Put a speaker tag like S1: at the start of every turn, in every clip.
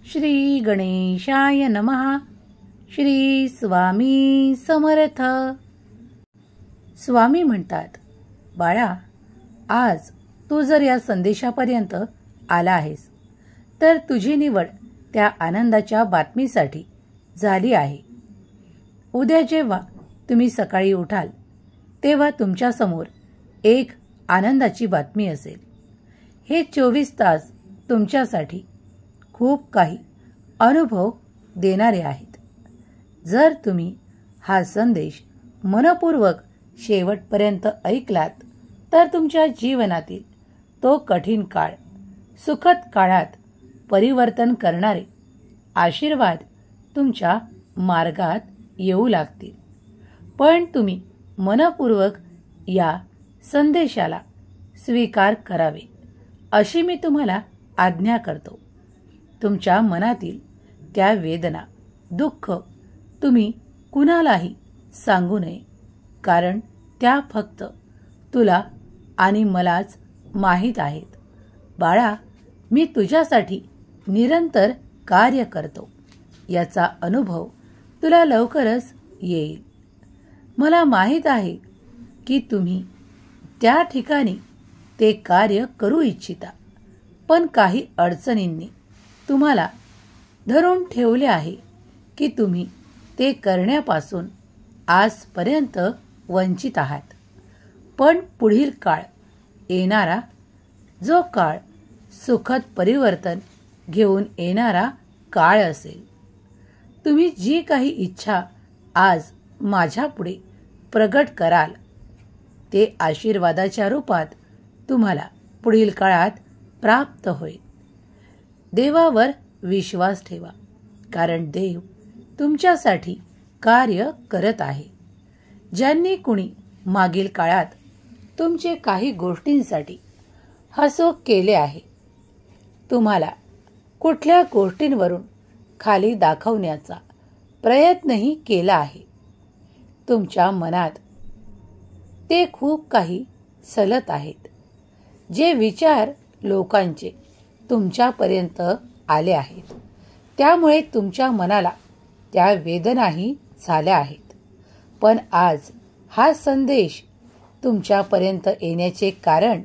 S1: श्री गणेशाय नमः. श्री स्वामी समर्थ. स्वामी म्हणतात, बाळा, आज तू जर या संदेशापर्यंत आला आहेस तर तुझी निवड त्या आनंदाच्या बातमीसाठी झाली आहे. उद्या जेव्हा तुम्ही सकाळी उठाल तेव्हा तुमच्यासमोर एक आनंदाची बातमी असेल. हे 24 तास तुमच्यासाठी खूप काही अनुभव देणारे आहेत. जर तुम्ही हा संदेश मनपूर्वक शेवटपर्यंत ऐकलात तर तुमच्या जीवनातील तो कठीण काळ सुखद काळात परिवर्तन करणारे आशीर्वाद तुमच्या मार्गात येऊ लागतील. पण तुम्ही मनपूर्वक या संदेशाला स्वीकार करावे अशी मी तुम्हाला आज्ञा करतो. तुमच्या मनातील त्या वेदना, दुःख तुम्ही कुणालाही सांगू नये, कारण त्या फक्त तुला आणि मलाच माहीत आहेत. बाळा, मी तुझ्यासाठी निरंतर कार्य करतो याचा अनुभव तुला लवकरच येईल. मला माहीत आहे की तुम्ही त्या ठिकाणी ते कार्य करू इच्छिता, पण काही अडचणींनी तुम्हाला धरून ठेवले आहे की तुम्ही ते करण्यापासून आजपर्यंत वंचित आहात. पण पुढील काळ येणारा, जो काळ सुखद परिवर्तन घेऊन येणारा काळ असेल. तुम्ही जी काही इच्छा आज माझ्यापुढे प्रगट कराल ते आशीर्वादाच्या रूपात तुम्हाला पुढील काळात प्राप्त होईल. देवावर विश्वास ठेवा, कारण देव तुमच्यासाठी कार्य करत आहे. ज्यांनी कुणी मागील काळात तुमचे काही गोष्टींसाठी हसो केले आहे, तुम्हाला कुठल्या गोष्टींवरून खाली दाखवण्याचा प्रयत्नही केला आहे, तुमच्या मनात ते खूप काही सलत आहेत. जे विचार लोकांचे तुमच्यापर्यंत आले आहेत, त्यामुळे तुमच्या मनाला त्या वेदनाही झाल्या आहेत. पण आज हा संदेश तुमच्यापर्यंत येण्याचे कारण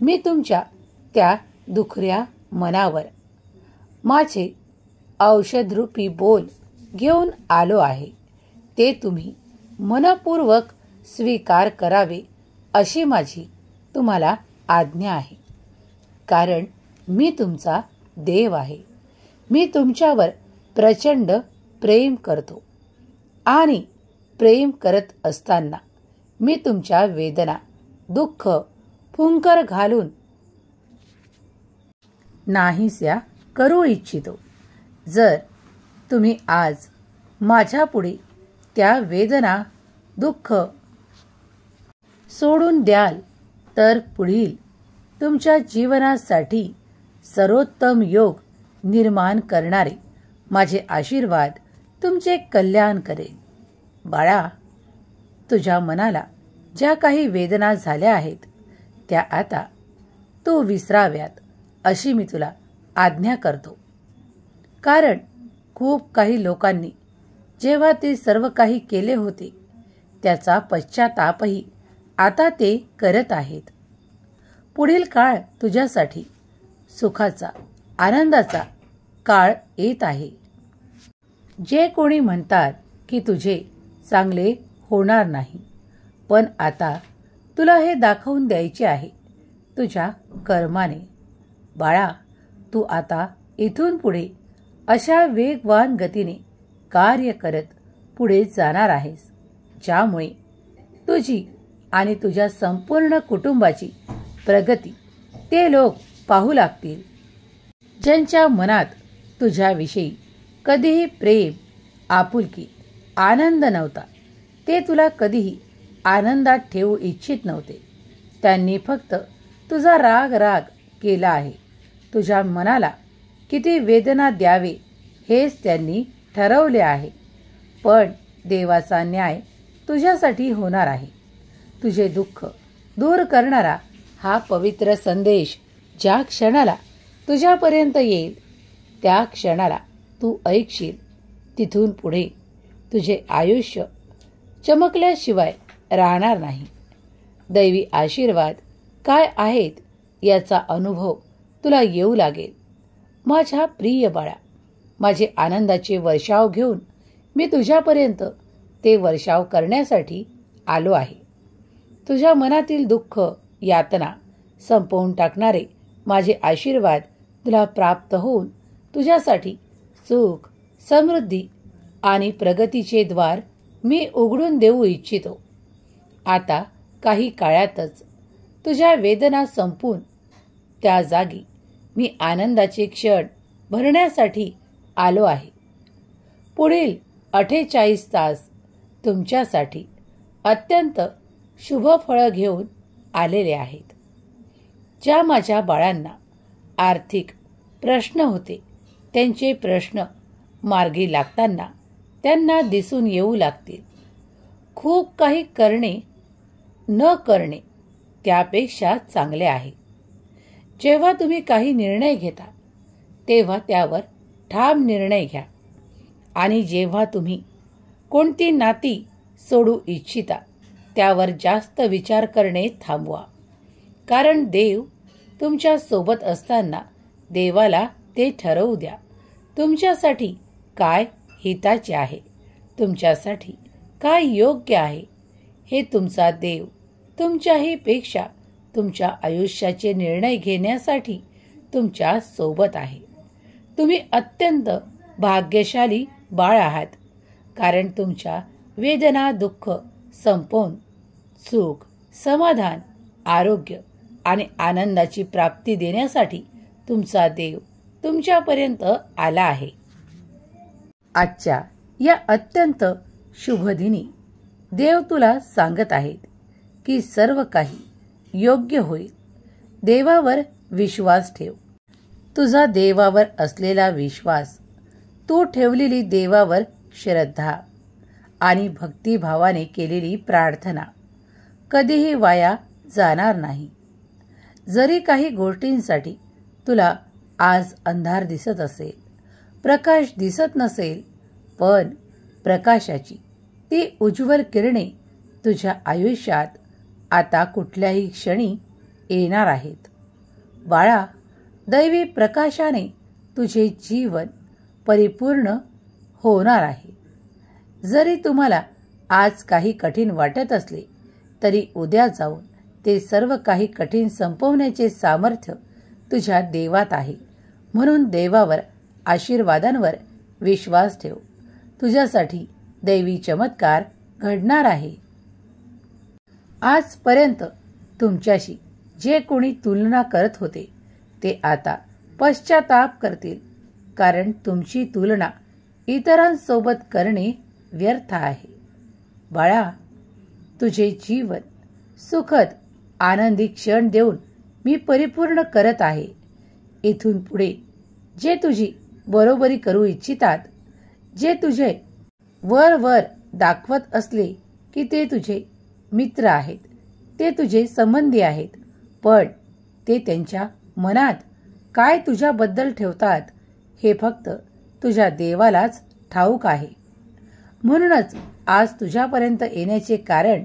S1: मी तुमच्या त्या दुखऱ्या मनावर माझे औषधरूपी बोल घेऊन आलो आहे. ते तुम्ही मनपूर्वक स्वीकार करावे अशी माझी तुम्हाला आज्ञा आहे. कारण मी तुमचा देव आहे. मी तुमच्यावर प्रचंड प्रेम करतो आणि प्रेम करत असताना मी तुमच्या वेदना, दुःख फुंकर घालून नाहीशा करू इच्छितो. जर तुम्ही आज माझ्यापुढे त्या वेदना, दुःख सोडून द्याल तर पुढील तुमच्या जीवनासाठी सर्वोत्तम योग निर्माण करणारे माझे आशीर्वाद तुमचे कल्याण करेल. बाळा, तुझ्या मनाला ज्या काही वेदना झाल्या आहेत त्या आता तू विसराव्यात अशी मी तुला आज्ञा करतो. कारण खूप काही लोकांनी जेव्हा ते सर्व काही केले होते त्याचा पश्चातापही आता ते करत आहेत. पुढील काळ तुझ्यासाठी सुखाचा, आनंदाचा काळ येत आहे. जे कोणी म्हणतात की तुझे चांगले होणार नाही, पण आता तुला हे दाखवून द्यायचे आहे तुझ्या कर्माने. बाळा, तू आता इथून पुढे अशा वेगवान गतीने कार्य करत पुढे जाणार आहेस, ज्यामुळे तुझी आणि तुझ्या संपूर्ण कुटुंबाची प्रगती ते लोक पाहू लागतील. ज्यांच्या मनात तुझ्याविषयी कधीही प्रेम, आपुलकी, आनंद नव्हता, ते तुला कधीही आनंदात ठेवू इच्छित नव्हते. त्यांनी फक्त तुझा राग केला आहे. तुझ्या मनाला किती वेदना द्यावे हेच त्यांनी ठरवले आहे. पण देवाचा न्याय तुझ्यासाठी होणार आहे. तुझे दुःख दूर करणारा हा पवित्र संदेश ज्या क्षणाला तुझ्यापर्यंत येईल त्या क्षणाला तू ऐकशील तिथून पुढे तुझे आयुष्य चमकल्याशिवाय राहणार नाही. दैवी आशीर्वाद काय आहेत याचा अनुभव तुला येऊ लागेल. माझ्या प्रिय बाळा, माझे आनंदाचे वर्षाव घेऊन मी तुझ्यापर्यंत ते वर्षाव करण्यासाठी आलो आहे. तुझ्या मनातील दुःख, यातना संपवून टाकणारे माझे आशीर्वाद तुला प्राप्त होऊन तुझ्यासाठी सुख, समृद्धी आणि प्रगतीचे द्वार मी उघडून देऊ इच्छितो. आता काही काळातच तुझ्या वेदना संपून त्या जागी मी आनंदाचे क्षण भरण्यासाठी आलो आहे. पुढील 48 तास तुमच्यासाठी अत्यंत शुभ फळं घेऊन आलेले आहेत. ज्या माझ्या बाळांना आर्थिक प्रश्न होते त्यांचे प्रश्न मार्गी लागताना त्यांना दिसून येऊ लागतील. खूप काही करणे न करणे त्यापेक्षा चांगले आहे. जेव्हा तुम्ही काही निर्णय घेता तेव्हा त्यावर ठाम निर्णय घ्या आणि जेव्हा तुम्ही कोणती नाती सोडू इच्छिता त्यावर जास्त विचार करणे थांबवा. कारण देव तुमच्या सोबत असताना देवाला ते ठरवू द्या तुमच्यासाठी काय हिताचे आहे, तुमच्यासाठी काय योग्य आहे. हे तुमचा देव तुमच्याही पेक्षा तुमच्या आयुष्याचे निर्णय घेण्यासाठी तुमच्या सोबत आहे. तुम्ही अत्यंत भाग्यशाली बाळ आहात, कारण तुमच्या वेदना, दुःख संपवून सुख, समाधान, आरोग्य आणि आनंदाची प्राप्ती देण्यासाठी तुमचा देव तुमच्यापर्यंत आला आहे. आजच्या या अत्यंत शुभ दिनी देव तुला सांगत आहेत की सर्व काही योग्य होईल. देवावर विश्वास ठेव. तुझा देवावर असलेला विश्वास, तू ठेवलेली देवावर श्रद्धा आणि भक्तिभावाने केलेली प्रार्थना कधीही वाया जाणार नाही. जरी काही गोष्टींसाठी तुला आज अंधार दिसत असेल, प्रकाश दिसत नसेल, पण प्रकाशाची ती उज्ज्वल किरणे तुझ्या आयुष्यात आता कुठल्याही क्षणी येणार आहेत. बाळा, दैवी प्रकाशाने तुझे जीवन परिपूर्ण होणार आहे. जरी तुम्हाला आज काही कठीण वाटत असले तरी उद्या जाऊन ते सर्व काही कठीण संपवण्याचे सामर्थ्य तुझ्या देवात आहे. म्हणून देवावर, आशीर्वादांवर विश्वास ठेव. तुझ्यासाठी दैवी चमत्कार घडणार आहे. आजपर्यंत तुमच्याशी जे कोणी तुलना करत होते ते आता पश्चाताप करतील, कारण तुमची तुलना इतरांसोबत करणे व्यर्थ आहे. बाळा, तुझे जीवन सुखद आनंदी क्षण देऊन मी परिपूर्ण करत आहे. इथून पुढे जे तुझी बरोबरी करू इच्छितात, जे तुझे वर वर दाखवत असले की ते तुझे मित्र आहेत, ते तुझे संबंधी आहेत, पण ते त्यांच्या मनात काय तुझ्याबद्दल ठेवतात हे फक्त तुझ्या देवालाच ठाऊक आहे. म्हणूनच आज तुझ्यापर्यंत येण्याचे कारण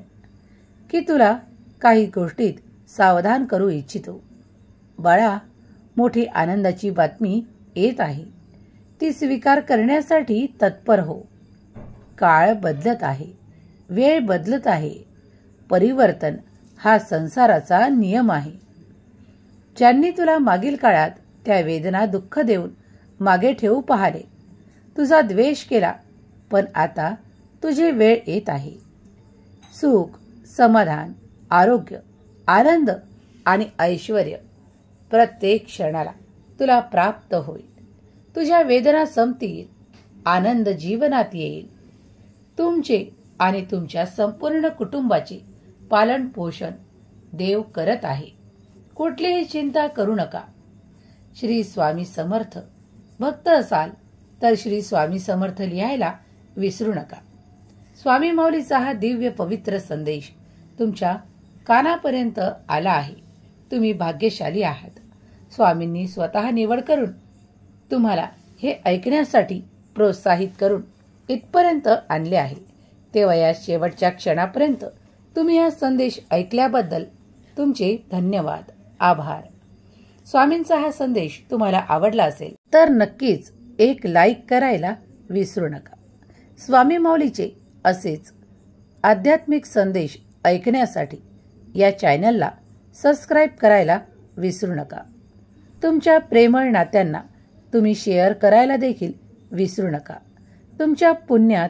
S1: की तुला काही गोष्टीत सावधान करू इच्छितो. बाळा, मोठी आनंदाची बातमी येत आहे. ती स्वीकार करण्यासाठी तत्पर हो. काळ बदलत आहे, वेळ बदलत आहे. परिवर्तन हा संसाराचा नियम आहे. ज्यांनी तुला मागील काळात त्या वेदना, दुःख देऊन मागे ठेवू पाहिले, तुझा द्वेष केला, पण आता तुझी वेळ येत आहे. सुख, समाधान, आरोग्य, आनंद आणि ऐश्वर्य प्रत्येक क्षणाला तुला प्राप्त होईल. तुझ्या वेदना संपतील, आनंद जीवनात येईल. तुमचे आणि तुमच्या संपूर्ण कुटुंबाचे पालन पोषण देव करत आहे. कुठलीही चिंता करू नका. श्री स्वामी समर्थ भक्त असाल तर श्री स्वामी समर्थ लिहायला विसरू नका. स्वामी माऊलीचा हा दिव्य पवित्र संदेश तुमच्या कानापर्यंत आला आहे. तुम्ही भाग्यशाली आहात. स्वामींनी स्वतः निवड करून तुम्हाला हे ऐकण्यासाठी प्रोत्साहित करून इथपर्यंत आणले आहे, तेव्हा या शेवटच्या क्षणापर्यंत तुम्ही हा संदेश ऐकल्याबद्दल तुमचे धन्यवाद, आभार. स्वामींचा हा संदेश तुम्हाला आवडला असेल तर नक्कीच एक लाईक करायला विसरू नका. स्वामी माऊलीचे असेच आध्यात्मिक संदेश ऐकण्यासाठी या चॅनलला सबस्क्राईब करायला विसरू नका. तुमच्या प्रेमळ नात्यांना तुम्ही शेअर करायला देखील विसरू नका. तुमच्या पुण्यात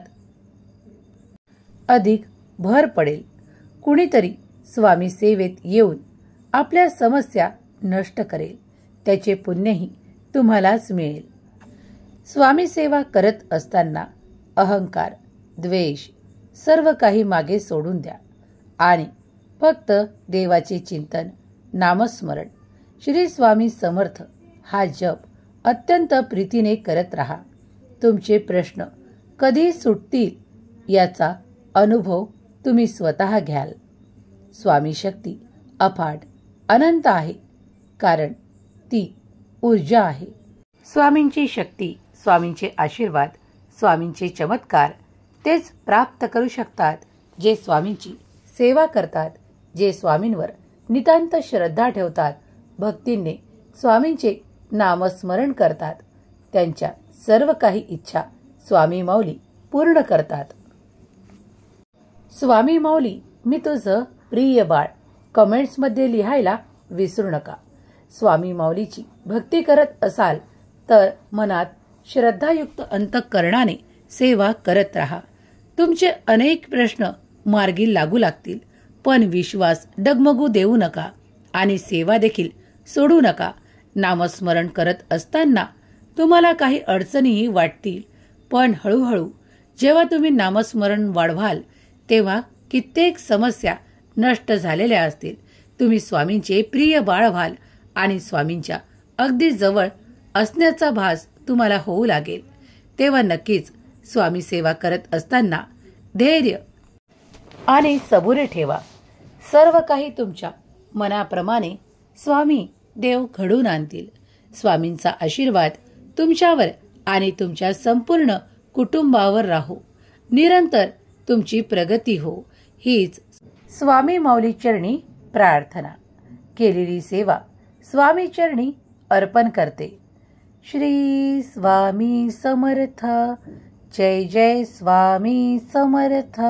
S1: अधिक भर पडेल. कुणीतरी स्वामी सेवेत येऊन आपल्या समस्या नष्ट करेल, त्याचे पुण्यही तुम्हालाच मिळेल. स्वामी सेवा करत असताना अहंकार, द्वेष सर्व काही मागे सोडून द्या आणि फक्त देवाचे चिंतन, नामस्मरण, श्री स्वामी समर्थ हा जप अत्यंत प्रीतीने करत राहा. तुमचे प्रश्न कधी सुटतील याचा अनुभव तुम्ही स्वतः घ्याल. स्वामी शक्ती अफाट अनंत आहे, कारण ती ऊर्जा आहे. स्वामींची शक्ती, स्वामींचे आशीर्वाद, स्वामींचे चमत्कार तेच प्राप्त करू शकतात जे स्वामींची सेवा करतात, जे स्वामींवर नितांत श्रद्धा ठेवतात, भक्तीने स्वामींचे नामस्मरण करतात. त्यांच्या सर्व काही इच्छा स्वामी माऊली पूर्ण करतात. स्वामी माऊली मी तुझं प्रिय बाळ कमेंट्समध्ये लिहायला विसरू नका. स्वामी माऊलीची भक्ती करत असाल तर मनात श्रद्धायुक्त अंतःकरणाने सेवा करत राहा. तुमचे अनेक प्रश्न मार्गी लागू लागतील, पण विश्वास डगमगू देऊ नका आणि सेवा देखील सोडू नका. नामस्मरण करत असताना तुम्हाला काही अडचणीही वाटतील, पण हळूहळू जेव्हा तुम्ही नामस्मरण वाढवाल तेव्हा कित्येक समस्या नष्ट झालेल्या असतील. तुम्ही स्वामींचे प्रिय बाळ व्हाल आणि स्वामींच्या अगदी जवळ असण्याचा भास तुम्हाला होऊ लागेल. तेव्हा नक्कीच स्वामी सेवा करत असताना धैर्य आणि सबुरी ठेवा. सर्व काही तुमच्या मनाप्रमाणे स्वामी देव घडून आणतील. स्वामींचा आशीर्वाद तुमच्यावर आणि तुमच्या संपूर्ण कुटुंबावर राहो. निरंतर तुमची प्रगती हो, हीच स्वामी माऊली चरणी प्रार्थना. केलेली सेवा स्वामी चरणी अर्पण करते. श्री स्वामी समर्थ. जय जय स्वामी समर्थ.